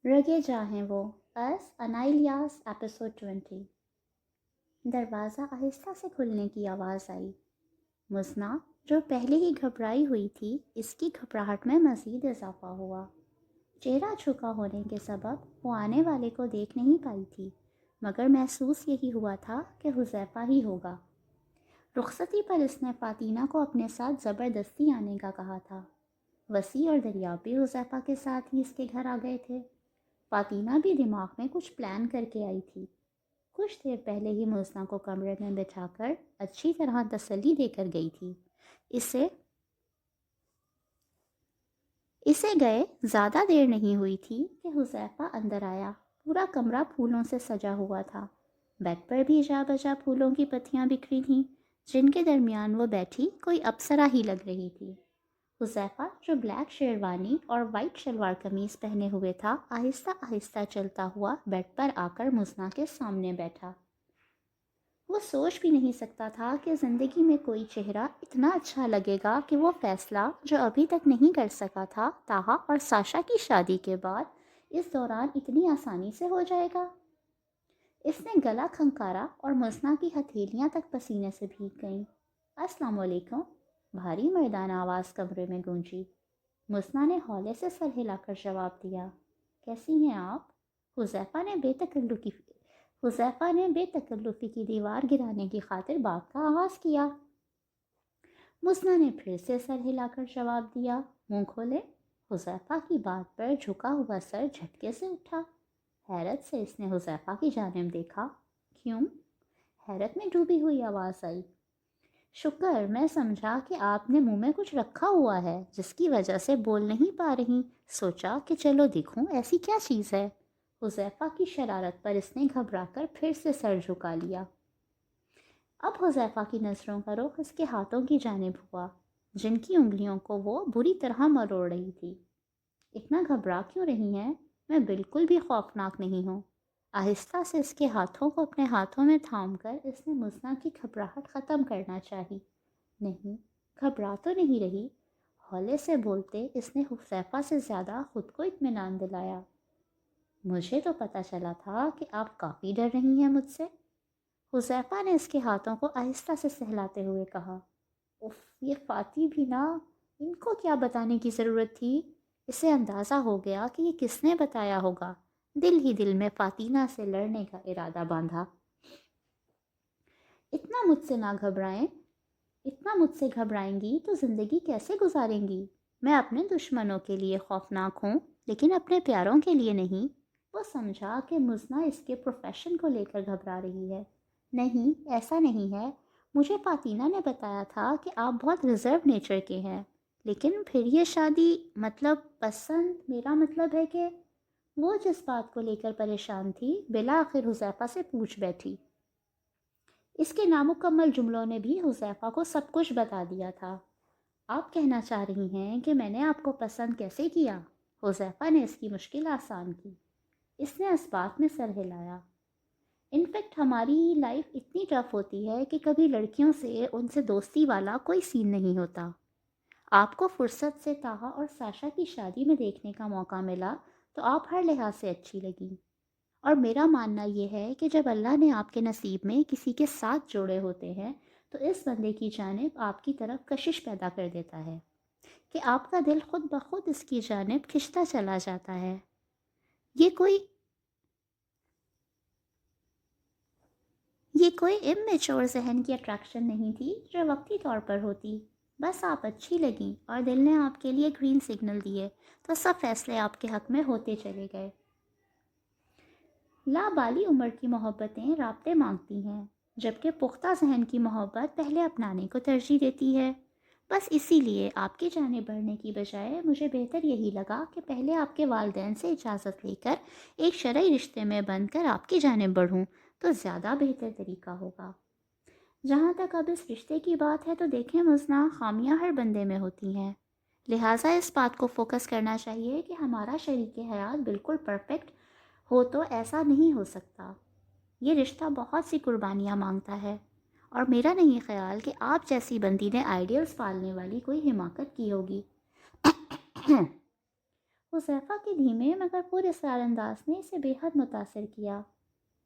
رگے جاہیں وہ اس انائلیاس ایپیسوڈ 20۔ دروازہ آہستہ سے کھلنے کی آواز آئی۔ مزنا جو پہلے ہی گھبرائی ہوئی تھی، اس کی گھبراہٹ میں مزید اضافہ ہوا۔ چہرہ جھکا ہونے کے سبب وہ آنے والے کو دیکھ نہیں پائی تھی، مگر محسوس یہی ہوا تھا کہ حذیفہ ہی ہوگا۔ رخصتی پر اس نے فاطینہ کو اپنے ساتھ زبردستی آنے کا کہا تھا۔ وسیع اور دریاب بھی حذیفہ کے ساتھ ہی اس کے گھر آ گئے تھے۔ فاطینہ بھی دماغ میں کچھ پلان کر کے آئی تھی۔ کچھ دیر پہلے ہی مزنا کو کمرے میں بٹھا کر اچھی طرح تسلی دے کر گئی تھی۔ اسے گئے زیادہ دیر نہیں ہوئی تھی کہ حذیفہ اندر آیا۔ پورا کمرہ پھولوں سے سجا ہوا تھا۔ بیڈ پر بھی جا بجا پھولوں کی پتیاں بکھری تھیں، جن کے درمیان وہ بیٹھی کوئی اپسرا ہی لگ رہی تھی۔ حذیفہ جو بلیک شیروانی اور وائٹ شلوار قمیض پہنے ہوئے تھا، آہستہ آہستہ چلتا ہوا بیڈ پر آ کر مزنا کے سامنے بیٹھا۔ وہ سوچ بھی نہیں سکتا تھا کہ زندگی میں کوئی چہرہ اتنا اچھا لگے گا کہ وہ فیصلہ جو ابھی تک نہیں کر سکا تھا، تاہا اور ساشا کی شادی کے بعد اس دوران اتنی آسانی سے ہو جائے گا۔ اس نے گلا کھنکارا اور مزنا کی ہتھیلیاں تک پسینے سے بھیگ گئیں۔ السلام علیکم، بھاری مردانہ آواز کمرے میں گونجی۔ مزنا نے ہولے سے سر ہلا کر جواب دیا، کیسی ہیں آپ؟ حذیفہ نے بے تکلفی کی دیوار گرانے کی خاطر بات کا آغاز کیا۔ مزنا نے پھر سے سر ہلا کر جواب دیا، منہ کھولے۔ حذیفہ کی بات پر جھکا ہوا سر جھٹکے سے اٹھا۔ حیرت سے اس نے حذیفہ کی جانب دیکھا۔ کیوں؟ حیرت میں ڈوبی ہوئی آواز آئی۔ شکر، میں سمجھا کہ آپ نے منہ میں کچھ رکھا ہوا ہے جس کی وجہ سے بول نہیں پا رہی، سوچا کہ چلو دیکھوں ایسی کیا چیز ہے۔ حذیفہ کی شرارت پر اس نے گھبرا کر پھر سے سر جھکا لیا۔ اب حذیفہ کی نظروں کا رخ اس کے ہاتھوں کی جانب ہوا، جن کی انگلیوں کو وہ بری طرح مروڑ رہی تھی۔ اتنا گھبرا کیوں رہی ہیں؟ میں بالکل بھی خوفناک نہیں ہوں۔ آہستہ سے اس کے ہاتھوں کو اپنے ہاتھوں میں تھام کر اس نے مزنا کی گھبراہٹ ختم کرنا چاہی۔ نہیں، گھبرا تو نہیں رہی۔ ہولے سے بولتے اس نے حذیفہ سے زیادہ خود کو اطمینان دلایا۔ مجھے تو پتہ چلا تھا کہ آپ کافی ڈر رہی ہیں مجھ سے۔ حذیفہ نے اس کے ہاتھوں کو آہستہ سے سہلاتے ہوئے کہا۔ اف، یہ فاطی بھی نا، ان کو کیا بتانے کی ضرورت تھی؟ اسے اندازہ ہو گیا کہ یہ کس نے بتایا ہوگا۔ دل ہی دل میں فاطینہ سے لڑنے کا ارادہ باندھا۔ اتنا مجھ سے گھبرائیں گی تو زندگی کیسے گزاریں گی؟ میں اپنے دشمنوں کے لیے خوفناک ہوں، لیکن اپنے پیاروں کے لیے نہیں۔ وہ سمجھا کہ مزنا اس کے پروفیشن کو لے کر گھبرا رہی ہے۔ نہیں، ایسا نہیں ہے۔ مجھے فاطینہ نے بتایا تھا کہ آپ بہت ریزرو نیچر کے ہیں، لیکن پھر یہ شادی پسند، میرا مطلب ہے کہ وہ جس بات کو لے کر پریشان تھی، بالآخر حذیفہ سے پوچھ بیٹھی۔ اس کے نامکمل جملوں نے بھی حذیفہ کو سب کچھ بتا دیا تھا۔ آپ کہنا چاہ رہی ہیں کہ میں نے آپ کو پسند کیسے کیا؟ حذیفہ نے اس کی مشکل آسان کی۔ اس نے اس بات میں سر ہلایا۔ انفیکٹ ہماری لائف اتنی ٹف ہوتی ہے کہ کبھی لڑکیوں سے ان سے دوستی والا کوئی سین نہیں ہوتا۔ آپ کو فرصت سے تاہا اور ساشا کی شادی میں دیکھنے کا موقع ملا تو آپ ہر لحاظ سے اچھی لگیں، اور میرا ماننا یہ ہے کہ جب اللہ نے آپ کے نصیب میں کسی کے ساتھ جوڑے ہوتے ہیں تو اس بندے کی جانب آپ کی طرف کشش پیدا کر دیتا ہے کہ آپ کا دل خود بخود اس کی جانب کھنچتا چلا جاتا ہے۔ یہ کوئی امیچور ذہن کی اٹریکشن نہیں تھی جو وقتی طور پر ہوتی۔ بس آپ اچھی لگیں اور دل نے آپ کے لیے گرین سگنل دیے تو سب فیصلے آپ کے حق میں ہوتے چلے گئے۔ لابالی عمر کی محبتیں رابطے مانگتی ہیں، جبکہ پختہ ذہن کی محبت پہلے اپنانے کو ترجیح دیتی ہے۔ بس اسی لیے آپ کی جانب بڑھنے کی بجائے مجھے بہتر یہی لگا کہ پہلے آپ کے والدین سے اجازت لے کر ایک شرعی رشتے میں بند کر آپ کی جانب بڑھوں تو زیادہ بہتر طریقہ ہوگا۔ جہاں تک اب اس رشتے کی بات ہے تو دیکھیں مزنا، خامیاں ہر بندے میں ہوتی ہیں، لہٰذا اس بات کو فوکس کرنا چاہیے کہ ہمارا شریک حیات بالکل پرفیکٹ ہو تو ایسا نہیں ہو سکتا۔ یہ رشتہ بہت سی قربانیاں مانگتا ہے، اور میرا نہیں خیال کہ آپ جیسی بندی نے آئیڈیلز پالنے والی کوئی حماقت کی ہوگی۔ حذیفہ کے دھیمے مگر پورے سار انداز نے اسے بے حد متاثر کیا۔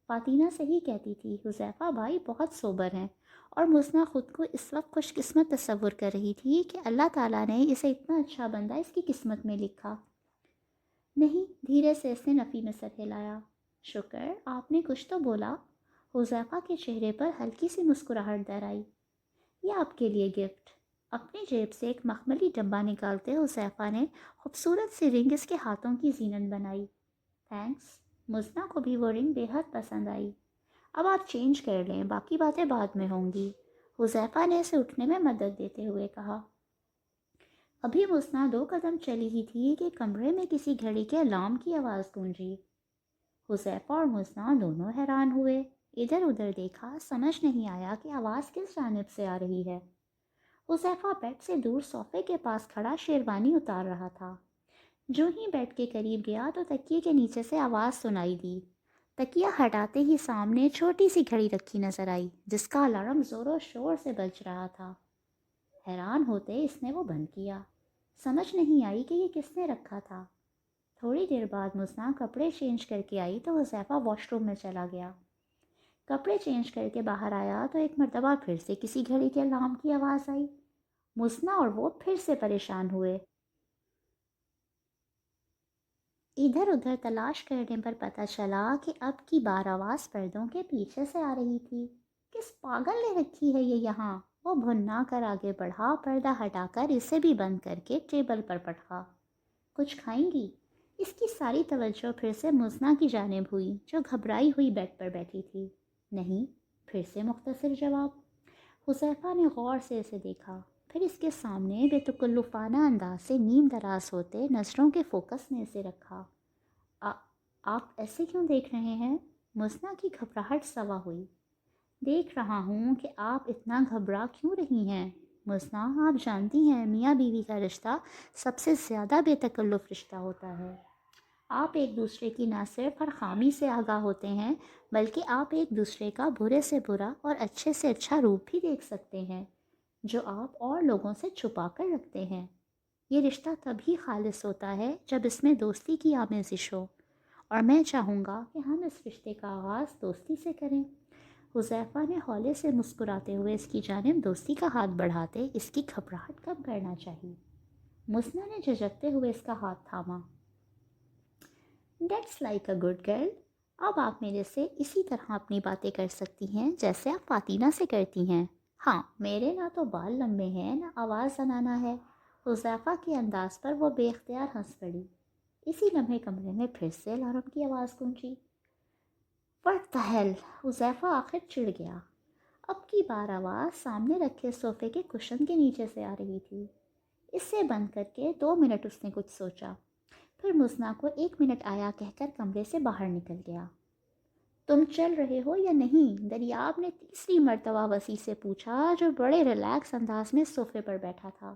فاطینہ صحیح کہتی تھی، حذیفہ بھائی بہت سوبر ہیں، اور مزنہ خود کو اس وقت خوش قسمت تصور کر رہی تھی کہ اللہ تعالیٰ نے اسے اتنا اچھا بندہ اس کی قسمت میں لکھا۔ نہیں، دھیرے سے اس نے نفی میں سر ہلایا۔ شکر، آپ نے کچھ تو بولا۔ حذیفہ کے چہرے پر ہلکی سی مسکراہٹ در آئی۔ یہ آپ کے لیے گفٹ۔ اپنی جیب سے ایک مخملی ڈبہ نکالتے حذیفہ نے خوبصورت سی رنگ اس کے ہاتھوں کی زینت بنائی۔ تھینکس۔ مزنہ کو بھی وہ رنگ بے حد پسند آئی۔ اب آپ چینج کر لیں، باقی باتیں بعد میں ہوں گی، حذیفہ نے اسے اٹھنے میں مدد دیتے ہوئے کہا۔ ابھی مزنہ 2 قدم چلی ہی تھی کہ کمرے میں کسی گھڑی کے الارم کی آواز گونجی۔ حذیفہ اور مزنہ دونوں حیران ہوئے، ادھر ادھر دیکھا، سمجھ نہیں آیا کہ آواز کس جانب سے آ رہی ہے۔ حذیفہ بیڈ سے دور صوفے کے پاس کھڑا شیروانی اتار رہا تھا۔ جو ہی بیڈ کے قریب گیا تو تکیے کے نیچے سے آواز سنائی دی۔ تکیہ ہٹاتے ہی سامنے چھوٹی سی گھڑی رکھی نظر آئی جس کا الارم زور و شور سے بج رہا تھا۔ حیران ہوتے اس نے وہ بند کیا۔ سمجھ نہیں آئی کہ یہ کس نے رکھا تھا۔ تھوڑی دیر بعد مزنہ کپڑے چینج کر کے آئی تو حذیفہ واش روم میں چلا گیا۔ کپڑے چینج کر کے باہر آیا تو ایک مرتبہ پھر سے کسی گھڑی کے الارم کی آواز آئی۔ مزنہ اور وہ پھر سے پریشان ہوئے۔ ادھر ادھر تلاش کرنے پر پتہ چلا کہ اب کی بار آواز پردوں کے پیچھے سے آ رہی تھی۔ کس پاگل نے رکھی ہے یہ یہاں؟ وہ بھنا کر آگے بڑھا، پردہ ہٹا کر اسے بھی بند کر کے ٹیبل پر پٹکا۔ کچھ کھائیں گی؟ اس کی ساری توجہ پھر سے مزنہ کی جانب ہوئی جو گھبرائی ہوئی بیڈ پر بیٹھی تھی۔ نہیں، پھر سے مختصر جواب۔ حذیفہ نے غور سے اسے دیکھا، پھر اس کے سامنے بے تکلفانہ انداز سے نیم دراز ہوتے نظروں کے فوکس میں اسے رکھا۔ آپ ایسے کیوں دیکھ رہے ہیں؟ مزنہ کی گھبراہٹ سوا ہوئی۔ دیکھ رہا ہوں کہ آپ اتنا گھبرا کیوں رہی ہیں مزنہ، آپ جانتی ہیں میاں بیوی کا رشتہ سب سے زیادہ بے تکلف رشتہ ہوتا ہے۔ آپ ایک دوسرے کی نہ صرف ہر خامی سے آگاہ ہوتے ہیں بلکہ آپ ایک دوسرے کا برے سے برا اور اچھے سے اچھا روپ بھی دیکھ سکتے ہیں جو آپ اور لوگوں سے چھپا کر رکھتے ہیں۔ یہ رشتہ تبھی خالص ہوتا ہے جب اس میں دوستی کی آمیزش ہو، اور میں چاہوں گا کہ ہم اس رشتے کا آغاز دوستی سے کریں۔ حذیفہ نے ہولے سے مسکراتے ہوئے اس کی جانب دوستی کا ہاتھ بڑھاتے اس کی گھبراہٹ کم کرنا چاہی۔ مزنہ نے جھجکتے ہوئے اس کا ہاتھ تھاما۔ That's like a good girl. اب آپ میرے سے اسی طرح اپنی باتیں کر سکتی ہیں جیسے آپ فاطینہ سے کرتی ہیں۔ ہاں، میرے نہ تو بال لمبے ہیں نہ آواز زنانہ ہے۔ حذیفہ کے انداز پر وہ بے اختیار ہنس پڑی۔ اسی لمحے کمرے میں پھر سے الارم کی آواز گونجی۔ What the hell! حذیفہ آخر چڑ گیا۔ اب کی بار آواز سامنے رکھے صوفے کے کشن کے نیچے سے آ رہی تھی۔ اسے بند کر کے 2 منٹ اس نے کچھ سوچا، پھر مزنہ کو 1 منٹ آیا کہہ کر کمرے سے باہر نکل گیا۔ تم چل رہے ہو یا نہیں؟ دریاب نے تیسری مرتبہ وسیع سے پوچھا جو بڑے ریلیکس انداز میں صوفے پر بیٹھا تھا۔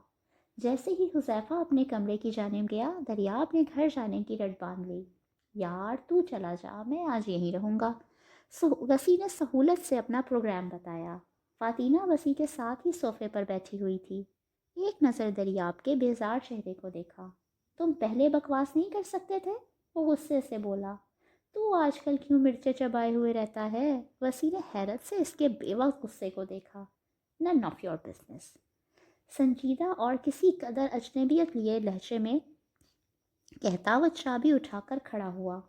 جیسے ہی حذیفہ اپنے کمرے کی جانب گیا، دریاب نے گھر جانے کی رٹ باندھ لی۔ یار تو چلا جا، میں آج یہیں رہوں گا۔ وسیع نے سہولت سے اپنا پروگرام بتایا۔ فاطینہ وسیع کے ساتھ ہی صوفے پر بیٹھی ہوئی تھی۔ ایک نظر دریاب کے بیزار چہرے کو دیکھا۔ تم پہلے بکواس نہیں کر سکتے تھے؟ وہ غصے سے بولا۔ تو آج کل کیوں مرچیں چبائے ہوئے رہتا ہے؟ وسیع نے حیرت سے اس کے بے وقت غصے کو دیکھا۔ None of your business. سنجیدہ اور کسی قدر اجنبیت لیے لہجے میں کہتا وہ چابی اٹھا کر کھڑا ہوا۔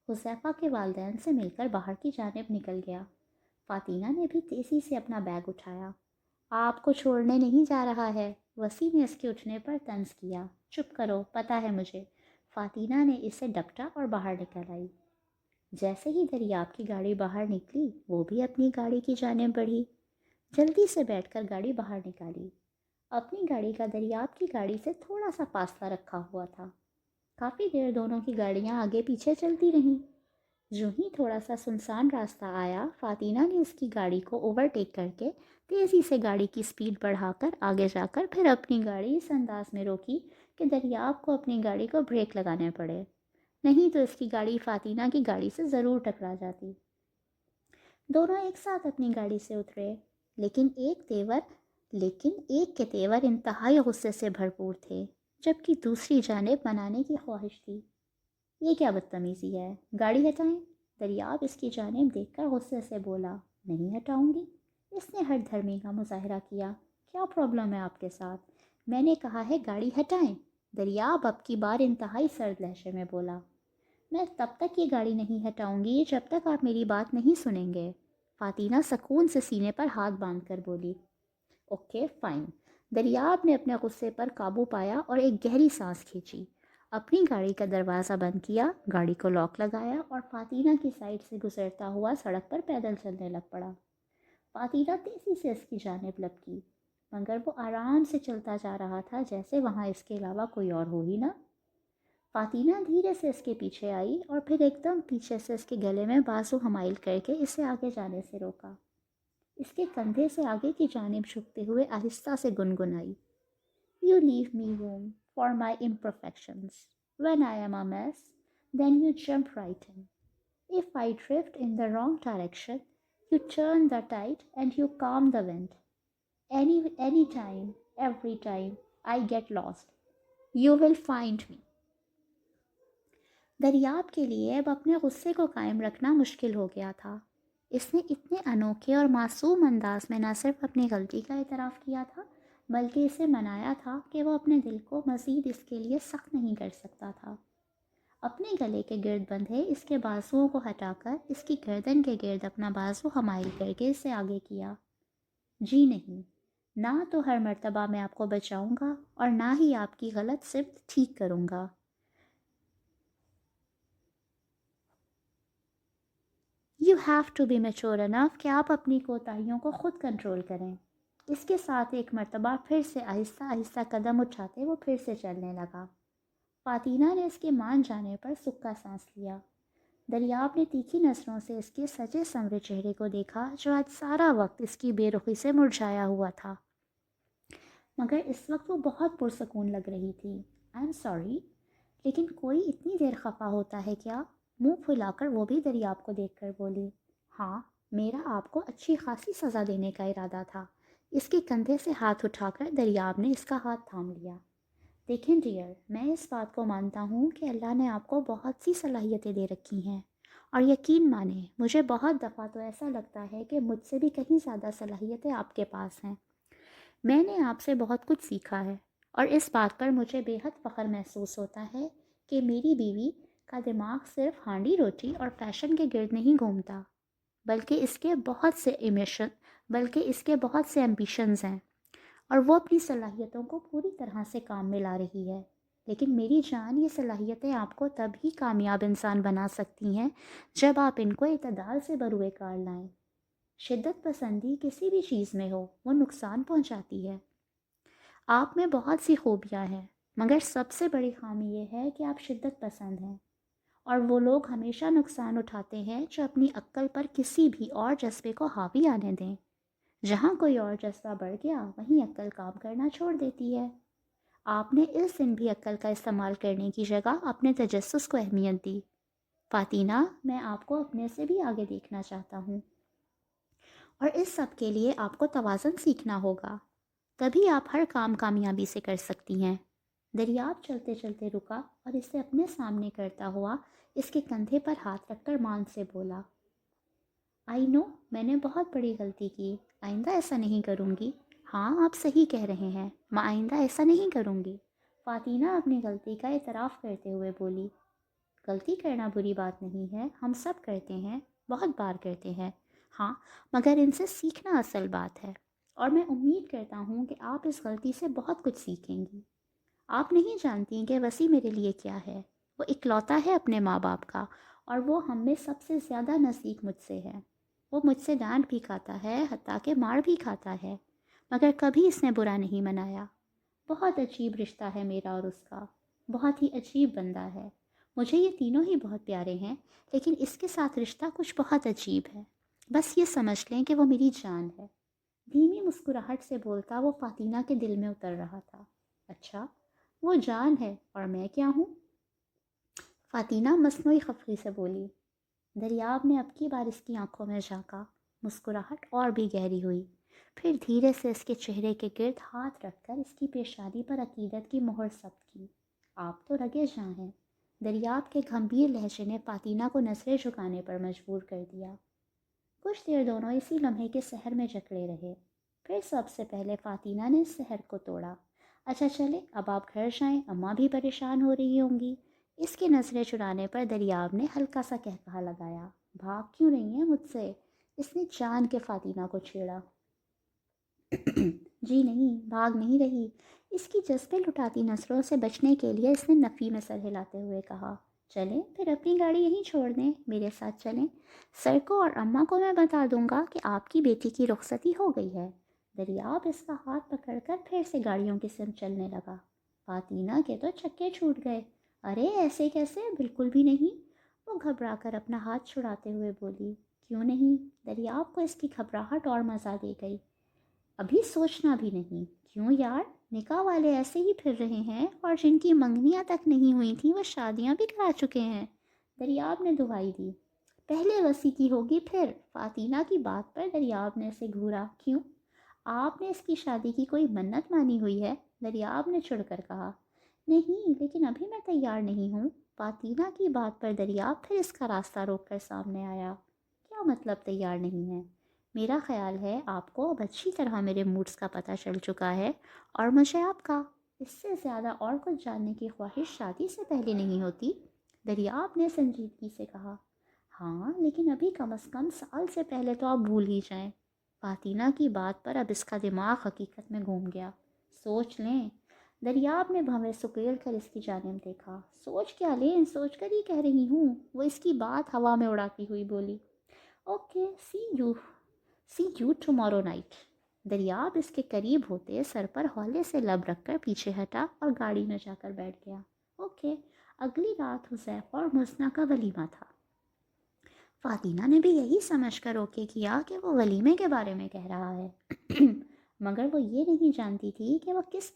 حذیفہ کے والدین سے مل کر باہر کی جانب نکل گیا۔ فاطینہ نے بھی تیزی سے اپنا بیگ اٹھایا۔ آپ کو چھوڑنے نہیں جا رہا ہے، وسیع نے اس کے اٹھنے پر طنز کیا۔ چپ کرو، پتہ ہے مجھے۔ فاطینہ نے اسے ڈپٹا اور باہر نکل آئی۔ جیسے ہی دریاب کی گاڑی باہر نکلی، وہ بھی اپنی گاڑی کی جانب بڑھی۔ جلدی سے بیٹھ کر گاڑی باہر نکالی۔ اپنی گاڑی کا دریاب کی گاڑی سے تھوڑا سا فاصلہ رکھا ہوا تھا۔ کافی دیر دونوں کی گاڑیاں آگے پیچھے چلتی رہیں۔ جو ہی تھوڑا سا سنسان راستہ آیا، فاطینہ نے اس کی گاڑی کو اوورٹیک کر کے تیزی سے گاڑی کی سپیڈ بڑھا کر آگے جا کر پھر اپنی گاڑی اس انداز میں روکی کہ دریاب کو اپنی گاڑی کو بریک لگانے پڑے، نہیں تو اس کی گاڑی فاطینہ کی گاڑی سے ضرور ٹکرا جاتی۔ دونوں ایک ساتھ اپنی گاڑی سے اترے، لیکن ایک کے تیور انتہائی غصے سے بھرپور تھے۔ جبکہ دوسری جانب منانے کی خواہش تھی۔ یہ کیا بدتمیزی ہے، گاڑی ہٹائیں۔ دریاب اس کی جانب دیکھ کر غصے سے بولا، نہیں ہٹاؤں گی۔ اس نے ہر دھرمی کا مظاہرہ کیا، کیا پرابلم ہے آپ کے ساتھ؟ میں نے کہا ہے گاڑی ہٹائیں۔ دریاب اب کی بار انتہائی سرد لہجے میں بولا، میں تب تک یہ گاڑی نہیں ہٹاؤں گی جب تک آپ میری بات نہیں سنیں گے۔ فاطینہ سکون سے سینے پر ہاتھ باندھ کر بولی، اوکے فائن۔ دریاب نے اپنے غصے پر قابو پایا اور ایک گہری سانس کھینچی، اپنی گاڑی کا دروازہ بند کیا، گاڑی کو لاک لگایا اور فاطینہ کی سائڈ سے گزرتا ہوا سڑک پر پیدل چلنے لگ پڑا۔ فاطینہ تیزی سے اس کی جانب لپکی، مگر وہ آرام سے چلتا جا رہا تھا جیسے وہاں اس کے علاوہ کوئی اور ہو ہی نہ۔ فاطینہ دھیرے سے اس کے پیچھے آئی اور پھر ایک دم پیچھے سے اس کے گلے میں بازو حمائل کر کے اسے آگے جانے سے روکا۔ اس کے کندھے سے آگے کی جانب جھکتے ہوئے آہستہ سے گنگنائی، You leave me room for my imperfections. When I am a mess, then you jump right in. If I drift in the wrong direction, you turn the tide and you calm the wind. Any time, every time I get lost, you will find me. دریاب کے لیے اب اپنے غصے کو قائم رکھنا مشکل ہو گیا تھا۔ اس نے اتنے انوکھے اور معصوم انداز میں نہ صرف اپنی غلطی کا اعتراف کیا تھا بلکہ اسے منایا تھا کہ وہ اپنے دل کو مزید اس کے لیے سخت نہیں کر سکتا تھا۔ اپنے گلے کے گرد بندھے اس کے بازوؤں کو ہٹا کر اس کی گردن کے گرد اپنا بازو حمائل کر کے اسے آگے کیا۔ جی نہیں، نہ تو ہر مرتبہ میں آپ کو بچاؤں گا اور نہ ہی آپ کی غلط سمت ٹھیک کروں گا۔ You have to be mature enough کہ آپ اپنی کوتاہیوں کو خود کنٹرول کریں۔ اس کے ساتھ ایک مرتبہ پھر سے آہستہ آہستہ قدم اٹھاتے وہ پھر سے چلنے لگا۔ فاطینہ نے اس کے مان جانے پر سکا سانس لیا۔ دریاب نے تیکھی نظروں سے اس کے سجے سنورے چہرے کو دیکھا جو آج سارا وقت اس کی بے رخی سے مرجھایا ہوا تھا، مگر اس وقت وہ بہت پرسکون لگ رہی تھی۔ I'm sorry، لیکن کوئی اتنی دیر خفا ہوتا ہے کیا؟ منہ پھلا کر وہ بھی دریاب کو دیکھ کر بولی، ہاں، میرا آپ کو اچھی خاصی سزا دینے کا ارادہ تھا۔ اس کے کندھے سے ہاتھ اٹھا کر دریاب نے اس کا ہاتھ تھام لیا۔ دیکھیں ڈیئر، میں اس بات کو مانتا ہوں کہ اللہ نے آپ کو بہت سی صلاحیتیں دے رکھی ہیں، اور یقین مانیں مجھے بہت دفعہ تو ایسا لگتا ہے کہ مجھ سے بھی کہیں زیادہ صلاحیتیں آپ کے پاس ہیں۔ میں نے آپ سے بہت کچھ سیکھا ہے اور اس بات پر مجھے بے حد فخر محسوس ہوتا ہے کہ میری بیوی کا دماغ صرف ہانڈی روٹی اور فیشن کے گرد نہیں گھومتا بلکہ اس کے بہت سے ایمبیشنز ہیں اور وہ اپنی صلاحیتوں کو پوری طرح سے کام میں لا رہی ہے۔ لیکن میری جان، یہ صلاحیتیں آپ کو تب ہی کامیاب انسان بنا سکتی ہیں جب آپ ان کو اعتدال سے بروئے کار لائیں۔ شدت پسندی کسی بھی چیز میں ہو وہ نقصان پہنچاتی ہے۔ آپ میں بہت سی خوبیاں ہیں مگر سب سے بڑی خامی یہ ہے کہ آپ شدت پسند ہیں، اور وہ لوگ ہمیشہ نقصان اٹھاتے ہیں جو اپنی عقل پر کسی بھی اور جذبے کو حاوی آنے دیں۔ جہاں کوئی اور جذبہ بڑھ گیا وہیں عقل کام کرنا چھوڑ دیتی ہے۔ آپ نے اس دن بھی عقل کا استعمال کرنے کی جگہ اپنے تجسس کو اہمیت دی۔ فاطینہ، میں آپ کو اپنے سے بھی آگے دیکھنا چاہتا ہوں، اور اس سب کے لیے آپ کو توازن سیکھنا ہوگا، تبھی آپ ہر کام کامیابی سے کر سکتی ہیں۔ دریاب چلتے چلتے رکا اور اسے اپنے سامنے کرتا ہوا اس کے کندھے پر ہاتھ رکھ کر مان سے بولا، آئی نو، میں نے بہت بڑی غلطی کی، آئندہ ایسا نہیں کروں گی۔ ہاں، آپ صحیح کہہ رہے ہیں، میں آئندہ ایسا نہیں کروں گی۔ فاطینہ اپنی غلطی کا اعتراف کرتے ہوئے بولی، غلطی کرنا بری بات نہیں ہے، ہم سب کرتے ہیں، بہت بار کرتے ہیں، ہاں، مگر ان سے سیکھنا اصل بات ہے، اور میں امید کرتا ہوں کہ آپ اس غلطی سے بہت کچھ سیکھیں گی۔ آپ نہیں جانتی کہ وسیع میرے لیے کیا ہے، وہ اکلوتا ہے اپنے ماں باپ کا، اور وہ ہم میں سب سے زیادہ نزدیک مجھ سے ہے۔ وہ مجھ سے ڈانٹ بھی کھاتا ہے، حتیٰ کہ مار بھی کھاتا ہے، مگر کبھی اس نے برا نہیں منایا۔ بہت عجیب رشتہ ہے میرا اور اس کا، بہت ہی عجیب بندہ ہے۔ مجھے یہ تینوں ہی بہت پیارے ہیں، لیکن اس کے ساتھ رشتہ کچھ بہت عجیب ہے۔ بس یہ سمجھ لیں کہ وہ میری جان ہے۔ دھیمی مسکراہٹ سے بولتا وہ فاطینہ کے دل میں اتر رہا تھا۔ اچھا، وہ جان ہے اور میں کیا ہوں؟ فاطینہ مصنوعی خفگی سے بولی۔ دریاب نے اب کی بار اس کی آنکھوں میں جھانکا، مسکراہٹ اور بھی گہری ہوئی۔ پھر دھیرے سے اس کے چہرے کے گرد ہاتھ رکھ کر اس کی پیشانی پر عقیدت کی مہر ثبت کی۔ آپ تو رگے جاں ہیں۔ دریاب کے گھمبیر لہجے نے فاطینہ کو نظریں جھکانے پر مجبور کر دیا۔ کچھ دیر دونوں اسی لمحے کے سحر میں جکڑے رہے۔ پھر سب سے پہلے فاطینہ نے سحر کو توڑا۔ اچھا چلے اب آپ گھر جائیں، اماں بھی پریشان ہو رہی ہوں گی۔ اس کی نظریں چرانے پر دریاب نے ہلکا سا قہقہا لگایا۔ بھاگ کیوں رہی ہیں مجھ سے؟ اس نے جان کے فاطینہ کو چھیڑا۔ جی نہیں، بھاگ نہیں رہی۔ اس کی جذبے لٹاتی نظروں سے بچنے کے لیے اس نے نفی میں سر ہلاتے ہوئے کہا۔ چلیں پھر اپنی گاڑی یہیں چھوڑ دیں، میرے ساتھ چلیں۔ سر کو اور اماں کو میں بتا دوں گا کہ آپ کی بیٹی کی رخصتی ہو گئی ہے۔ دریاب اس کا ہاتھ پکڑ کر پھر سے گاڑیوں کی سمت چلنے لگا۔ فاطینہ کے تو چکے چھوٹ گئے۔ ارے ایسے کیسے؟ بالکل بھی نہیں، وہ گھبرا کر اپنا ہاتھ چھڑاتے ہوئے بولی۔ کیوں نہیں؟ دریاب کو اس کی گھبراہٹ اور مزہ دے گئی۔ ابھی سوچنا بھی نہیں۔ کیوں یار؟ نکاح والے ایسے ہی پھر رہے ہیں، اور جن کی منگنیاں تک نہیں ہوئی تھیں وہ شادیاں بھی کرا چکے ہیں۔ دریاب نے دہائی دی۔ پہلے وسیع کی ہوگی پھر۔ فاطینہ کی بات پر دریاب نے اسے گھورا۔ کیوں؟ آپ نے اس کی شادی کی کوئی منت مانی ہوئی ہے؟ دریاب نے چڑھ کر کہا۔ نہیں، لیکن ابھی میں تیار نہیں ہوں۔ فاطینہ کی بات پر دریاب پھر اس کا راستہ روک کر سامنے آیا۔ کیا مطلب تیار نہیں ہے؟ میرا خیال ہے آپ کو اب اچھی طرح میرے موڈز کا پتہ چل چکا ہے، اور مجھے آپ کا۔ اس سے زیادہ اور کچھ جاننے کی خواہش شادی سے پہلے نہیں ہوتی، دریاب نے سنجیدگی سے کہا۔ ہاں لیکن ابھی کم از کم سال سے پہلے تو آپ بھول ہی جائیں۔ فاطینہ کی بات پر اب اس کا دماغ حقیقت میں گھوم گیا۔ سوچ لیں۔ دریاب نے بھنویں سکیل کر اس کی جانب دیکھا۔ سوچ کیا لیں؟ سوچ کر ہی کہہ رہی ہوں، وہ اس کی بات ہوا میں اڑاتی ہوئی بولی۔ Okay, see you tomorrow night. Daryab اس کے قریب ہوتے سر پر ہولے سے لب رکھ کر پیچھے ہٹا اور گاڑی میں جا کر بیٹھ گیا۔ اوکے، اگلی رات حذیفہ اور مزنہ کا ولیمہ تھا۔ فاطینہ نے بھی یہی سمجھ کر اوکے کیا کہ وہ ولیمے کے بارے میں کہہ رہا ہے، مگر وہ یہ نہیں جانتی تھی کہ وہ کس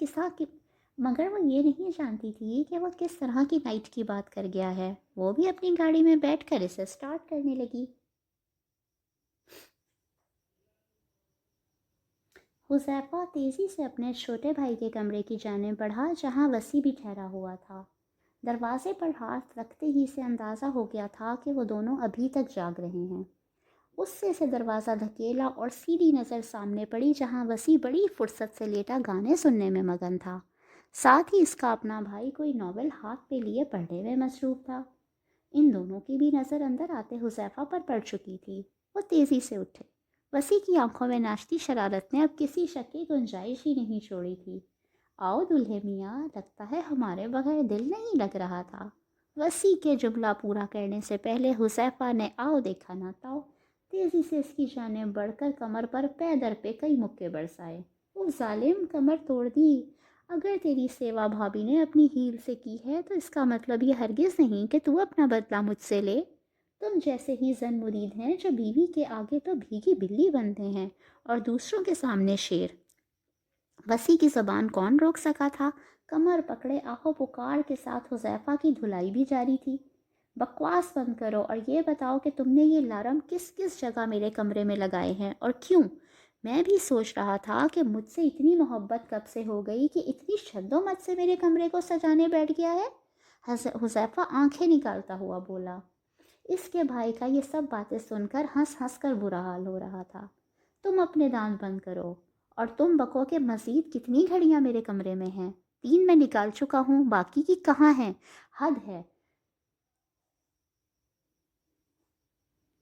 طرح کی نائٹ کی بات کر گیا ہے۔ وہ بھی اپنی گاڑی میں بیٹھ کر اسے سٹارٹ کرنے لگی۔ حذیفہ تیزی سے اپنے چھوٹے بھائی کے کمرے کی جانب بڑھا جہاں وسیع بھی ٹھہرا ہوا تھا۔ دروازے پر ہاتھ رکھتے ہی سے اندازہ ہو گیا تھا کہ وہ دونوں ابھی تک جاگ رہے ہیں۔ اس سے دروازہ دھکیلا اور سیدھی نظر سامنے پڑی جہاں وسیع بڑی فرصت سے لیٹا گانے سننے میں مگن تھا۔ ساتھ ہی اس کا اپنا بھائی کوئی ناول ہاتھ پہ لیے پڑھنے میں مصروف تھا۔ ان دونوں کی بھی نظر اندر آتے حذیفہ پر پڑ چکی تھی۔ وہ تیزی سے اٹھے۔ وسیع کی آنکھوں میں ناشتی شرارت نے اب کسی شک کی گنجائش ہی نہیں چھوڑی تھی۔ آؤ دلہے میاں، لگتا ہے ہمارے بغیر دل نہیں لگ رہا تھا۔ وسیع کے جملہ پورا کرنے سے پہلے حذیفہ نے آؤ دیکھا نہ تاؤ تیزی سے اس کی جانب بڑھ کر کمر پر پے در پہ کئی مکے برسائے۔ وہ ظالم، کمر توڑ دی۔ اگر تیری سیوا بھابھی نے اپنی ہیل سے کی ہے تو اس کا مطلب یہ ہرگز نہیں کہ تو اپنا بدلہ مجھ سے لے۔ تم جیسے ہی زن مرید ہیں جو بیوی کے آگے تو بھیگی بلی بنتے ہیں اور دوسروں کے سامنے شیر۔ وسیع کی زبان کون روک سکا تھا؟ کمر پکڑے آہو پکار کے ساتھ حذیفہ کی دھلائی بھی جاری تھی۔ بکواس بند کرو اور یہ بتاؤ کہ تم نے یہ لارم کس کس جگہ میرے کمرے میں لگائے ہیں اور کیوں؟ میں بھی سوچ رہا تھا کہ مجھ سے اتنی محبت کب سے ہو گئی کہ اتنی شد و مت سے میرے کمرے کو سجانے بیٹھ گیا ہے۔ حذیفہ آنکھیں نکالتا ہوا بولا۔ اس کے بھائی کا یہ سب باتیں سن کر ہنس ہنس کر برا حال ہو رہا تھا۔ تم اپنے دانت بند کرو اور تم بکو کہ مزید کتنی گھڑیاں میرے کمرے میں ہیں؟ 3 میں نکال چکا ہوں، باقی کی کہاں ہیں؟ حد ہے۔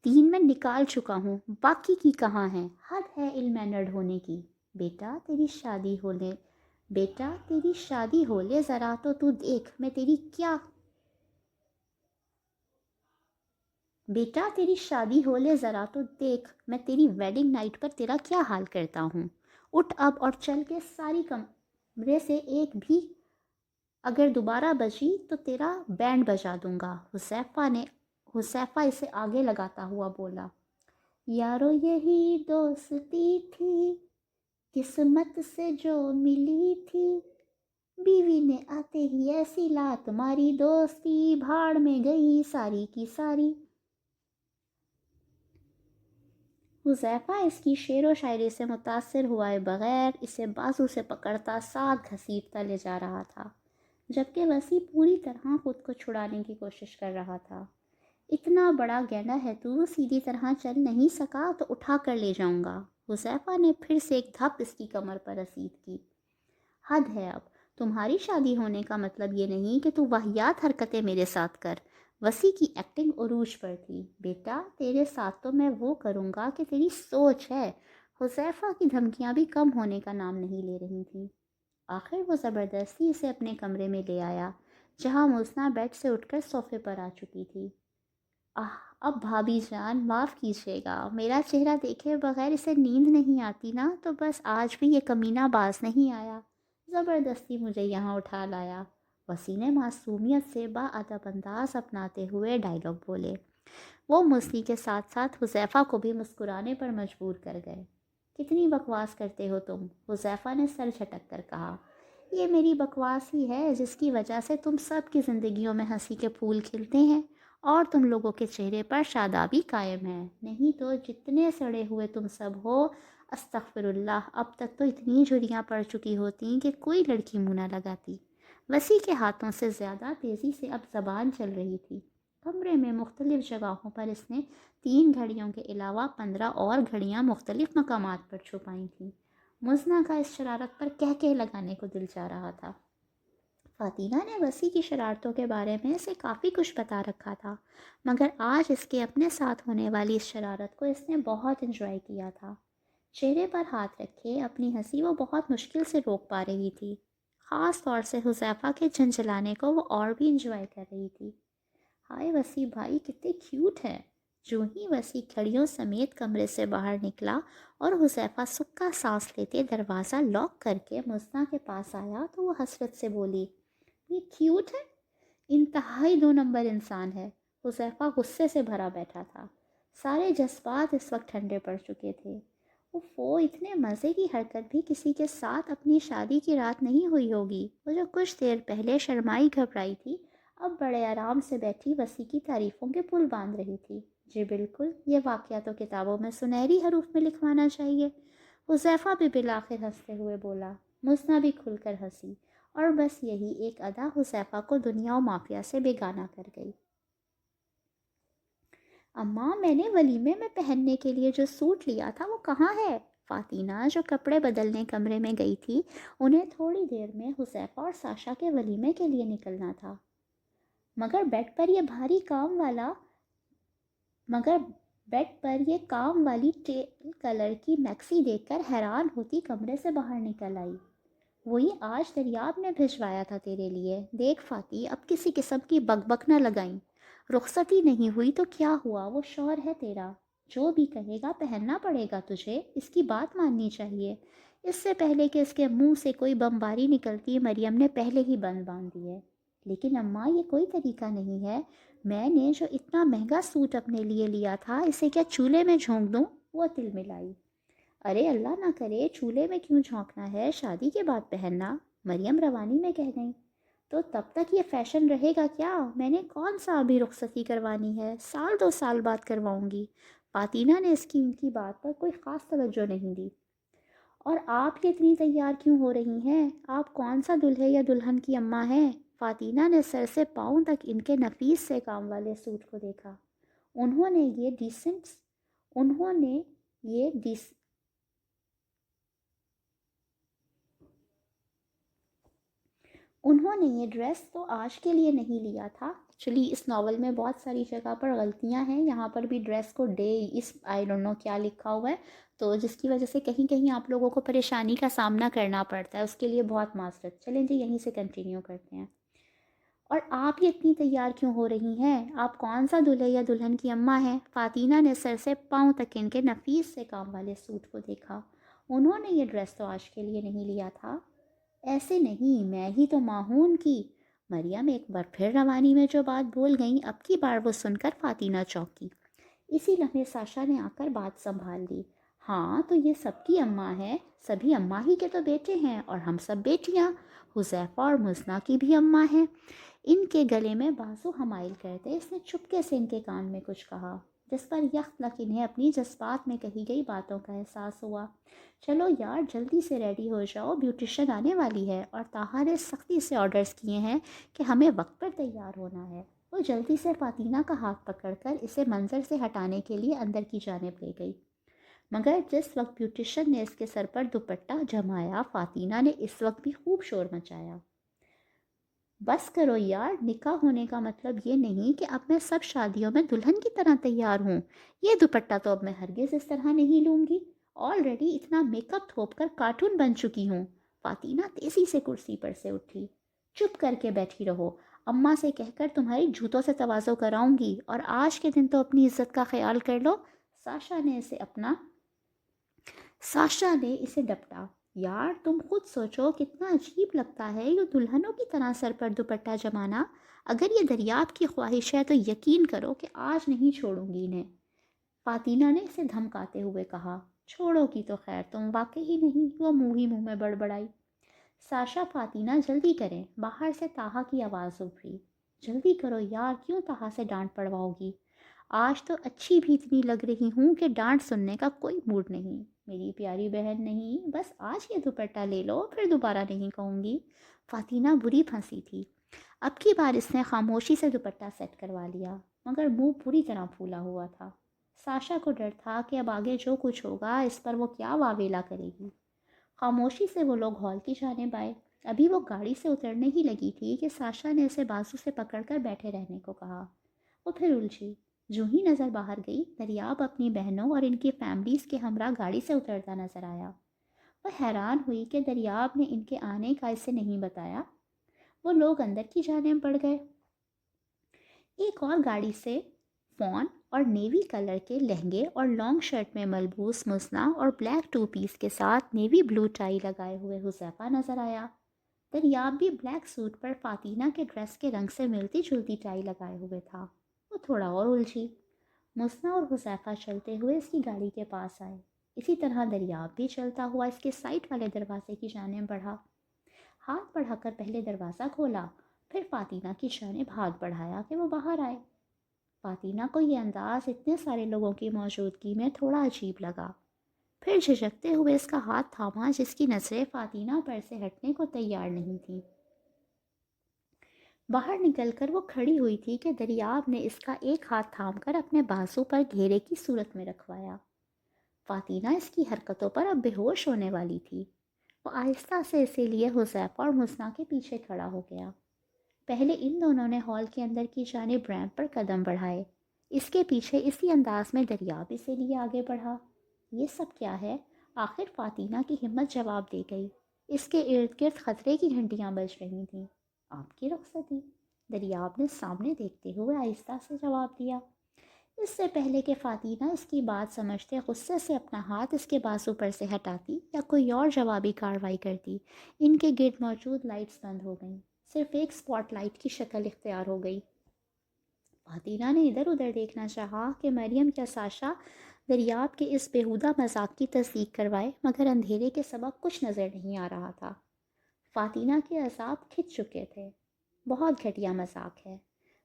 3 میں نکال چکا ہوں، باقی کی کہاں ہیں؟ حد ہے علم مینرڈ ہونے کی۔ بیٹا تیری شادی ہو لے ذرا تو دیکھ میں تیری کیا بیٹا تیری شادی ہو لے ذرا تو دیکھ میں تیری ویڈنگ نائٹ پر تیرا کیا حال کرتا ہوں۔ اٹھ اب اور چل کے ساری کمرے سے ایک بھی اگر دوبارہ بجی تو تیرا بینڈ بجا دوں گا۔ حذیفہ اسے آگے لگاتا ہوا بولا۔ یارو یہی دوستی تھی قسمت سے جو ملی تھی، بیوی نے آتے ہی ایسی لات ماری دوستی بھاڑ میں گئی ساری کی ساری۔ حذیفہ اس کی شعر و شاعری سے متاثر ہوئے بغیر اسے بازو سے پکڑتا ساتھ گھسیٹتا لے جا رہا تھا، جبکہ وسیع پوری طرح خود کو چھڑانے کی کوشش کر رہا تھا۔ اتنا بڑا گینڈا ہے تو، سیدھی طرح چل نہیں سکا تو اٹھا کر لے جاؤں گا۔ حذیفہ نے پھر سے ایک دھپ اس کی کمر پر رسید کی۔ حد ہے اب، تمہاری شادی ہونے کا مطلب یہ نہیں کہ تو واہیات حرکتیں میرے ساتھ کر۔ وسیع کی ایکٹنگ عروج پر تھی۔ بیٹا تیرے ساتھ تو میں وہ کروں گا کہ تیری سوچ ہے۔ حذیفہ کی دھمکیاں بھی کم ہونے کا نام نہیں لے رہی تھیں۔ آخر وہ زبردستی اسے اپنے کمرے میں لے آیا، جہاں مزنہ بیڈ سے اٹھ کر صوفے پر آ چکی تھی۔ اب بھابھی جان معاف کیجیے گا، میرا چہرہ دیکھے بغیر اسے نیند نہیں آتی نا، تو بس آج بھی یہ کمینہ باز نہیں آیا، زبردستی مجھے یہاں اٹھا لایا۔ وسیع نے معصومیت سے باادب انداز اپناتے ہوئے ڈائلاگ بولے۔ وہ مستی کے ساتھ ساتھ حذیفہ کو بھی مسکرانے پر مجبور کر گئے۔ کتنی بکواس کرتے ہو تم، حذیفہ نے سر جھٹک کر کہا۔ یہ میری بکواس ہی ہے جس کی وجہ سے تم سب کی زندگیوں میں ہنسی کے پھول کھلتے ہیں اور تم لوگوں کے چہرے پر شادابی قائم ہے، نہیں تو جتنے سڑے ہوئے تم سب ہو، استغفر اللہ، اب تک تو اتنی جھریاں پڑ چکی ہوتی کہ کوئی لڑکی منہ نہ لگاتی۔ وسیع کے ہاتھوں سے زیادہ تیزی سے اب زبان چل رہی تھی۔ کمرے میں مختلف جگہوں پر اس نے 3 گھڑیوں کے علاوہ 15 اور گھڑیاں مختلف مقامات پر چھپائی تھیں۔ مزنہ کا اس شرارت پر کہہ لگانے کو دل چاہ رہا تھا۔ فاطمہ نے وسیع کی شرارتوں کے بارے میں اسے کافی کچھ بتا رکھا تھا، مگر آج اس کے اپنے ساتھ ہونے والی اس شرارت کو اس نے بہت انجوائے کیا تھا۔ چہرے پر ہاتھ رکھے اپنی ہنسی وہ بہت مشکل سے روک پا رہی تھی۔ خاص طور سے حذیفہ کے جھنجھلانے کو وہ اور بھی انجوائے کر رہی تھی۔ ہائے وسیع بھائی کتنے کیوٹ ہے۔ جو ہی وسیع کھڑیوں سمیت کمرے سے باہر نکلا اور حذیفہ سکا سانس لیتے دروازہ لاک کر کے مزنہ کے پاس آیا تو وہ حسرت سے بولی، یہ کیوٹ ہے؟ انتہائی 2 نمبر انسان ہے۔ حذیفہ غصے سے بھرا بیٹھا تھا۔ سارے جذبات اس وقت ٹھنڈے پڑ چکے تھے۔ وہ اتنے مزے کی حرکت بھی کسی کے ساتھ اپنی شادی کی رات نہیں ہوئی ہوگی۔ وہ جو کچھ دیر پہلے شرمائی گھبرائی تھی، اب بڑے آرام سے بیٹھی وسیع کی تعریفوں کے پل باندھ رہی تھی۔ جی بالکل، یہ واقعہ تو کتابوں میں سنہری حروف میں لکھوانا چاہیے۔ حذیفہ بھی بالآخر ہنستے ہوئے بولا۔ مزنہ بھی کھل کر ہنسی، اور بس یہی ایک ادا حذیفہ کو دنیا و مافیا سے بیگانہ کر گئی۔ اماں میں نے ولیمے میں پہننے کے لیے جو سوٹ لیا تھا وہ کہاں ہے؟ فاطمہ جو کپڑے بدلنے کمرے میں گئی تھی، انہیں تھوڑی دیر میں حذیفہ اور ساشا کے ولیمے کے لیے نکلنا تھا، مگر بیڈ پر یہ کام والی ٹیل کلر کی میکسی دیکھ کر حیران ہوتی کمرے سے باہر نکل آئی۔ وہی آج دریاب نے بھجوایا تھا تیرے لیے۔ دیکھ فاطی، اب کسی قسم کی بک بک نہ لگائیں۔ رخصتی نہیں ہوئی تو کیا ہوا، وہ شوہر ہے تیرا، جو بھی کہے گا پہننا پڑے گا تجھے، اس کی بات ماننی چاہیے۔ اس سے پہلے کہ اس کے منہ سے کوئی بمباری نکلتی، مریم نے پہلے ہی بند باندھ دی ہے۔ لیکن اماں یہ کوئی طریقہ نہیں ہے، میں نے جو اتنا مہنگا سوٹ اپنے لیے لیا تھا، اسے کیا چولہے میں جھونک دوں؟ وہ تل ملائی۔ ارے اللہ نہ کرے، چولہے میں کیوں جھونکنا ہے، شادی کے بعد پہننا، مریم روانی میں کہہ گئی۔ تو تب تک یہ فیشن رہے گا کیا؟ میں نے کون سا ابھی رخصتی کروانی ہے، 1-2 سال بعد کرواؤں گی۔ فاطمہ نے ان کی بات پر کوئی خاص توجہ نہیں دی۔ اور آپ یہ اتنی تیار کیوں ہو رہی ہیں؟ آپ کون سا دلہے یا دلہن کی اماں ہیں؟ فاطمہ نے سر سے پاؤں تک ان کے نفیس سے کام والے سوٹ کو دیکھا۔ انہوں نے یہ ڈریس تو آج کے لیے نہیں لیا تھا۔ ایکچولی اس ناول میں بہت ساری جگہ پر غلطیاں ہیں، یہاں پر بھی ڈریس کو آئی ڈونٹ نو کیا لکھا ہوا ہے، تو جس کی وجہ سے کہیں کہیں آپ لوگوں کو پریشانی کا سامنا کرنا پڑتا ہے، اس کے لیے بہت معذرت۔ چلیں جی یہیں سے کنٹینیو کرتے ہیں۔ اور آپ یہ اتنی تیار کیوں ہو رہی ہیں؟ آپ کون سا دلہے یا دلہن کی اماں ہیں؟ فاطمہ نے سر سے پاؤں تک ان کے نفیس سے کام والے سوٹ کو دیکھا۔ انہوں نے یہ ڈریس تو آج کے لیے نہیں لیا تھا۔ ایسے نہیں، میں ہی تو ماں ہوں ان کی۔ مریم ایک بار پھر روانی میں جو بات بول گئیں، اب کی بار وہ سن کر فاطمہ چونکی۔ اسی لمحے ساشا نے آ کر بات سنبھال لی۔ ہاں تو یہ سب کی اماں ہے، سبھی اماں ہی کے تو بیٹے ہیں، اور ہم سب بیٹیاں۔ حذیفہ اور مزنہ کی بھی اماں ہیں۔ ان کے گلے میں بازو حمائل کرتے اس نے چپکے سے ان کے کان میں کچھ کہا۔ جس پر یکلک انہیں اپنی جذبات میں کہی گئی باتوں کا احساس ہوا۔ چلو یار جلدی سے ریڈی ہو جاؤ، بیوٹیشن آنے والی ہے، اور طاہا نے سختی سے آرڈرز کیے ہیں کہ ہمیں وقت پر تیار ہونا ہے۔ وہ جلدی سے فاطینہ کا ہاتھ پکڑ کر اسے منظر سے ہٹانے کے لیے اندر کی جانب لے گئی، مگر جس وقت بیوٹیشن نے اس کے سر پر دوپٹہ جمایا، فاطینہ نے اس وقت بھی خوب شور مچایا۔ بس کرو یار، نکاح ہونے کا مطلب یہ نہیں کہ اب میں سب شادیوں میں دلہن کی طرح تیار ہوں۔ یہ دوپٹہ تو اب میں ہرگز اس طرح نہیں لوں گی، آلریڈی اتنا میک اپ تھوپ کر کارٹون بن چکی ہوں۔ فاطینہ تیزی سے کرسی پر سے اٹھی۔ چپ کر کے بیٹھی رہو، اماں سے کہہ کر تمہاری جوتوں سے تواضع کراؤں گی، اور آج کے دن تو اپنی عزت کا خیال کر لو۔ ساشا نے اسے ڈپٹا۔ یار تم خود سوچو کتنا عجیب لگتا ہے یہ دلہنوں کی طرح سر پر دوپٹہ جمانا۔ اگر یہ دریاب کی خواہش ہے تو یقین کرو کہ آج نہیں چھوڑوں گی انہیں، فاطینہ نے اسے دھمکاتے ہوئے کہا۔ چھوڑو کی تو خیر تم واقعی نہیں، وہ منہ ہی منہ میں بڑبڑائی۔ ساشا فاطینہ جلدی کریں، باہر سے طاہا کی آواز ابھری۔ جلدی کرو یار، کیوں طاہا سے ڈانٹ پڑواؤ گی؟ آج تو اچھی بھی اتنی لگ رہی ہوں کہ ڈانٹ سننے کا کوئی موڈ نہیں۔ میری پیاری بہن نہیں، بس آج یہ دوپٹہ لے لو، پھر دوبارہ نہیں کہوں گی۔ فاطینہ بری پھنسی تھی۔ اب کی بار اس نے خاموشی سے دوپٹہ سیٹ کروا لیا، مگر منہ پوری طرح پھولا ہوا تھا۔ ساشا کو ڈر تھا کہ اب آگے جو کچھ ہوگا اس پر وہ کیا واویلا کرے گی۔ خاموشی سے وہ لوگ ہال کی جانب آئے۔ ابھی وہ گاڑی سے اترنے ہی لگی تھی کہ ساشا نے اسے بازو سے پکڑ کر بیٹھے رہنے کو کہا۔ وہ پھر الجھی۔ جو ہی نظر باہر گئی، دریاب اپنی بہنوں اور ان کی فیملیز کے ہمراہ گاڑی سے اترتا نظر آیا۔ وہ حیران ہوئی کہ دریاب نے ان کے آنے کا اسے نہیں بتایا۔ وہ لوگ اندر کی جانب بڑھ گئے۔ ایک اور گاڑی سے فون اور نیوی کلر کے لہنگے اور لانگ شرٹ میں ملبوس مزنہ اور بلیک ٹو پیس کے ساتھ نیوی بلو ٹائی لگائے ہوئے حذیفہ نظر آیا۔ دریاب بھی بلیک سوٹ پر فاطینہ کے ڈریس کے رنگ سے ملتی جلتی ٹائی لگائے ہوئے تھا۔ وہ تھوڑا اور الجھی۔ مزنہ اور حذیفہ چلتے ہوئے اس کی گاڑی کے پاس آئے۔ اسی طرح دریاب بھی چلتا ہوا اس کے سائڈ والے دروازے کی جانب بڑھا۔ ہاتھ بڑھا کر پہلے دروازہ کھولا، پھر فاطینہ کی جانب ہاتھ بڑھایا کہ وہ باہر آئے۔ فاطینہ کو یہ انداز اتنے سارے لوگوں کی موجودگی میں تھوڑا عجیب لگا، پھر جھجکتے ہوئے اس کا ہاتھ تھاما، جس کی نظریں فاطینہ پر سے ہٹنے کو تیار نہیں تھیں۔ باہر نکل کر وہ کھڑی ہوئی تھی کہ دریاب نے اس کا ایک ہاتھ تھام کر اپنے بازو پر گھیرے کی صورت میں رکھوایا۔ فاطینہ اس کی حرکتوں پر اب بے ہوش ہونے والی تھی۔ وہ آہستہ سے اسی لیے حذیفہ اور مزنہ کے پیچھے کھڑا ہو گیا۔ پہلے ان دونوں نے ہال کے اندر کی جانب ریمپ پر قدم بڑھائے، اس کے پیچھے اسی انداز میں دریاب اسی لیے آگے بڑھا۔ یہ سب کیا ہے؟ آخر فاطینہ کی ہمت جواب دے گئی۔ اس کے ارد گرد خطرے کی گھنٹیاں بج رہی تھیں۔ آپ کی رخصتی؟ دریاب نے سامنے دیکھتے ہوئے آہستہ سے جواب دیا۔ اس سے پہلے کہ فاطینہ اس کی بات سمجھتے غصے سے اپنا ہاتھ اس کے بازو پر سے ہٹاتی یا کوئی اور جوابی کارروائی کرتی، ان کے گرد موجود لائٹس بند ہو گئیں، صرف ایک سپاٹ لائٹ کی شکل اختیار ہو گئی۔ فاطینہ نے ادھر ادھر دیکھنا چاہا کہ مریم یا ساشا دریاب کے اس بیہودہ مذاق کی تصدیق کروائے، مگر اندھیرے کے سبب کچھ نظر نہیں آ رہا تھا۔ فاطینہ کے اعصاب کھچ چکے تھے۔ بہت گھٹیا مذاق ہے،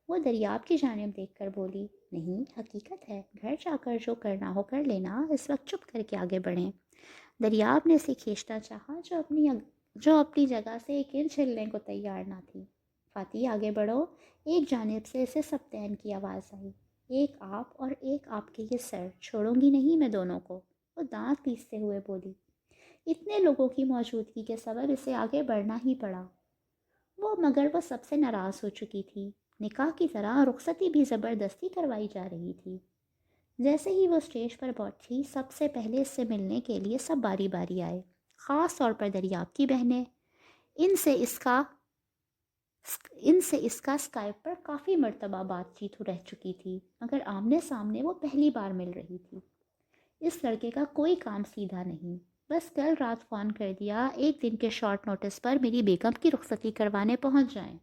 وہ دریاب کی جانب دیکھ کر بولی۔ نہیں، حقیقت ہے، گھر جا کر جو کرنا ہو کر لینا، اس وقت چپ کر کے آگے بڑھیں۔ دریاب نے اسے کھینچنا چاہا جو اپنی جگہ سے ایک انچ ہلنے کو تیار نہ تھی۔ فاطی آگے بڑھو۔ ایک جانب سے اسے سبتین کی آواز آئی۔ ایک آپ اور ایک آپ کے یہ سر، چھوڑوں گی نہیں میں دونوں کو، وہ دانت پیستے ہوئے بولی۔ اتنے لوگوں کی موجودگی کے سبب اسے آگے بڑھنا ہی پڑا۔ مگر وہ سب سے ناراض ہو چکی تھی۔ نکاح کی طرح رخصتی بھی زبردستی کروائی جا رہی تھی۔ جیسے ہی وہ اسٹیج پر پہنچی، سب سے پہلے اس سے ملنے کے لیے سب باری باری آئے، خاص طور پر دریاب کی بہنیں۔ ان سے اس کا اسکائپ پر کافی مرتبہ بات چیت رہ چکی تھی، مگر آمنے سامنے وہ پہلی بار مل رہی تھی۔ اس لڑکے کا کوئی کام سیدھا نہیں، بس کل رات فون کر دیا، ایک دن کے شارٹ نوٹس پر میری بیگم کی رخصتی کروانے پہنچ جائیں،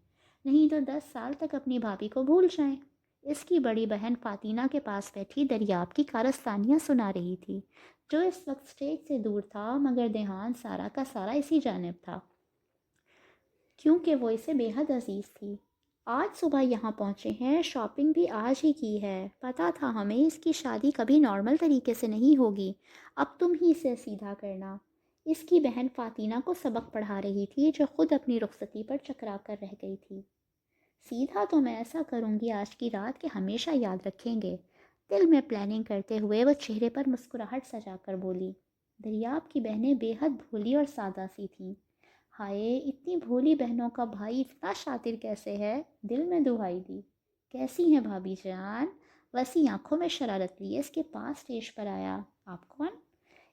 نہیں تو 10 سال تک اپنی بھابھی کو بھول جائیں۔ اس کی بڑی بہن فاطینہ کے پاس بیٹھی دریاب کی کارستانیاں سنا رہی تھی، جو اس وقت اسٹیج سے دور تھا، مگر دھیان سارا کا سارا اسی جانب تھا، کیونکہ وہ اسے بے حد عزیز تھی۔ آج صبح یہاں پہنچے ہیں، شاپنگ بھی آج ہی کی ہے، پتہ تھا ہمیں اس کی شادی کبھی نارمل طریقے سے نہیں ہوگی، اب تم ہی اسے سیدھا کرنا۔ اس کی بہن فاطینہ کو سبق پڑھا رہی تھی جو خود اپنی رخصتی پر چکرا کر رہ گئی تھی۔ سیدھا تو میں ایسا کروں گی آج کی رات کے ہمیشہ یاد رکھیں گے، دل میں پلاننگ کرتے ہوئے وہ چہرے پر مسکراہٹ سجا کر بولی۔ دریاب کی بہنیں بے حد بھولی اور سادہ سی تھیں۔ ہائے، اتنی بھولی بہنوں کا بھائی اتنا شاطر کیسے ہے؟ دل میں دعائی دی۔ کیسی ہیں بھابھی جان؟ وسیع آنکھوں میں شرارت لیے اس کے پاس اسٹیج پر آیا۔ آپ کون؟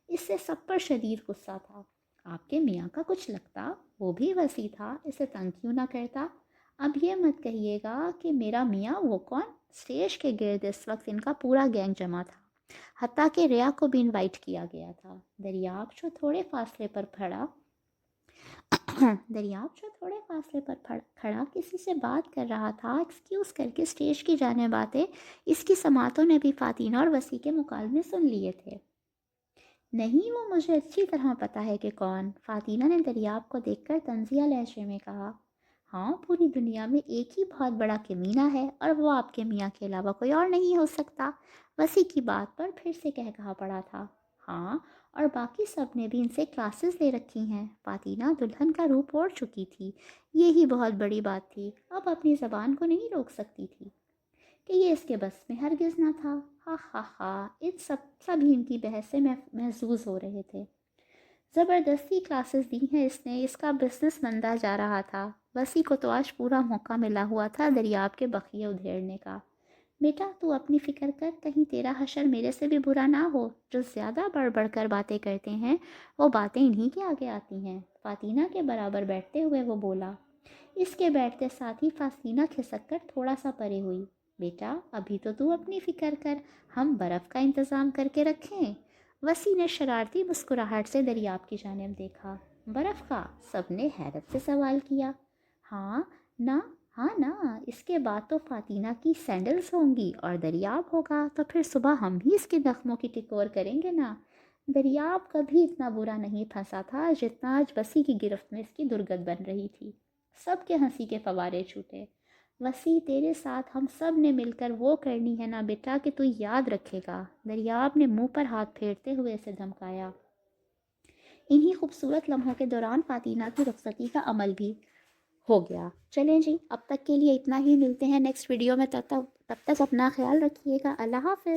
اس سے سب پر شدید غصہ تھا۔ آپ کے میاں کا کچھ لگتا، وہ بھی وسیع تھا، اسے تنگ کیوں نہ کرتا؟ اب یہ مت کہیے گا کہ میرا میاں وہ کون؟ اسٹیج کے گرد اس وقت ان کا پورا گینگ جمع تھا، حتیٰ کہ ریا کو بھی انوائٹ کیا گیا تھا۔ دریاب جو تھوڑے فاصلے پر کھڑا کسی سے بات کر رہا تھا، ایکسکیوز کر کے اسٹیج کی جانب آتے اس کی سماعتوں نے بھی فاطینہ اور وسیع کے مکالمے سن لیے تھے۔ نہیں، وہ مجھے اچھی طرح پتہ ہے کہ کون، فاطینہ نے دریاب کو دیکھ کر طنزیہ لہجے میں کہا۔ ہاں، پوری دنیا میں ایک ہی بہت بڑا کمینہ ہے اور وہ آپ کے میاں کے علاوہ کوئی اور نہیں ہو سکتا۔ وسیع کی بات پر پھر سے کہا پڑا تھا۔ ہاں، اور باقی سب نے بھی ان سے کلاسز لے رکھی ہیں۔ فاطینہ دلہن کا روپ اوڑھ چکی تھی، یہی بہت بڑی بات تھی، اب اپنی زبان کو نہیں روک سکتی تھی کہ یہ اس کے بس میں ہرگز نہ تھا۔ ہا ہا ہا، ان سبھی ان کی بحث سے محظوظ ہو رہے تھے۔ زبردستی کلاسز دی ہیں اس نے، اس کا بزنس مندا جا رہا تھا۔ وسیع کو تو آج پورا موقع ملا ہوا تھا دریاب کے بقیے ادھیڑنے کا۔ بیٹا تو اپنی فکر کر، کہیں تیرا حشر میرے سے بھی برا نہ ہو۔ جو زیادہ بڑھ بڑھ کر باتیں کرتے ہیں وہ باتیں انہی کے آگے آتی ہیں۔ فاطینہ کے برابر بیٹھتے ہوئے وہ بولا۔ اس کے بیٹھتے ساتھ ہی فاطینہ کھسک کر تھوڑا سا پرے ہوئی۔ بیٹا ابھی تو اپنی فکر کر، ہم برف کا انتظام کر کے رکھیں۔ وسیع نے شرارتی مسکراہٹ سے دریاب کی جانب دیکھا۔ برف کا؟ سب نے حیرت سے سوال کیا۔ ہاں نا، ہاں نا، اس کے بعد تو فاطینہ کی سینڈلز ہوں گی اور دریاب ہوگا، تو پھر صبح ہم ہی اس کے زخموں کی ٹکور کریں گے نا۔ دریاب کبھی اتنا برا نہیں پھنسا تھا جتنا آج وسیع کی گرفت میں اس کی درگت بن رہی تھی۔ سب کے ہنسی کے فوارے چھوٹے۔ وسیع، تیرے ساتھ ہم سب نے مل کر وہ کرنی ہے نا بیٹا کہ تو یاد رکھے گا، دریاب نے منہ پر ہاتھ پھیرتے ہوئے اسے دھمکایا۔ انہی خوبصورت لمحوں کے دوران فاطینہ کی رخصتی کا عمل بھی ہو گیا۔ چلیں جی، اب تک کے لیے اتنا ہی، ملتے ہیں نیکسٹ ویڈیو میں، تب تک اپنا خیال رکھیے گا۔ اللہ حافظ۔